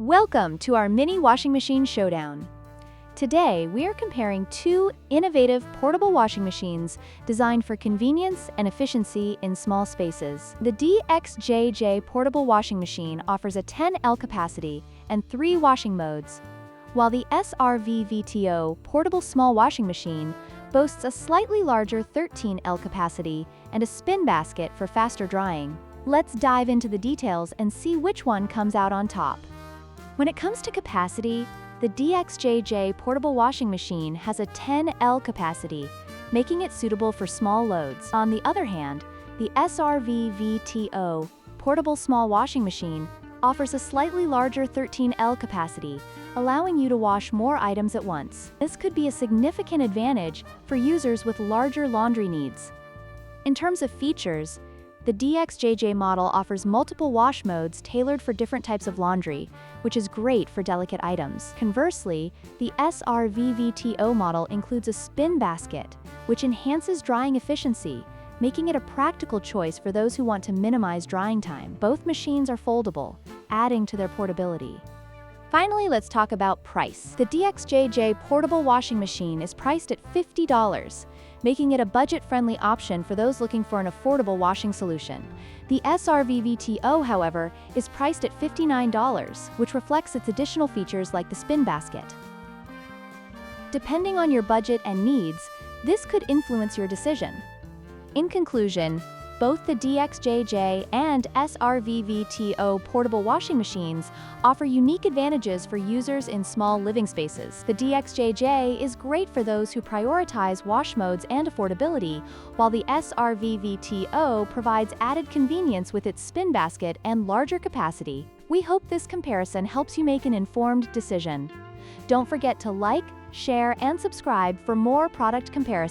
Welcome to our mini washing machine showdown. Today, we are comparing two innovative portable washing machines designed for convenience and efficiency in small spaces. The DXJJ portable washing machine offers a 10L capacity and 3 washing modes, while the SRVVTO portable small washing machine boasts a slightly larger 13L capacity and a spin basket for faster drying. Let's dive into the details and see which one comes out on top. When it comes to capacity, the DXJJ portable washing machine has a 10L capacity, making it suitable for small loads. On the other hand, the SRVVTO portable small washing machine offers a slightly larger 13L capacity, allowing you to wash more items at once. This could be a significant advantage for users with larger laundry needs. In terms of features, the DXJJ model offers multiple wash modes tailored for different types of laundry, which is great for delicate items. Conversely, the SRVVTO model includes a spin basket, which enhances drying efficiency, making it a practical choice for those who want to minimize drying time. Both machines are foldable, adding to their portability. Finally, let's talk about price. The DXJJ portable washing machine is priced at $50, making it a budget-friendly option for those looking for an affordable washing solution. The SRVVTO, however, is priced at $59, which reflects its additional features like the spin basket. Depending on your budget and needs, this could influence your decision. In conclusion, both the DXJJ and SRVVTO portable washing machines offer unique advantages for users in small living spaces. The DXJJ is great for those who prioritize wash modes and affordability, while the SRVVTO provides added convenience with its spin basket and larger capacity. We hope this comparison helps you make an informed decision. Don't forget to like, share, and subscribe for more product comparisons.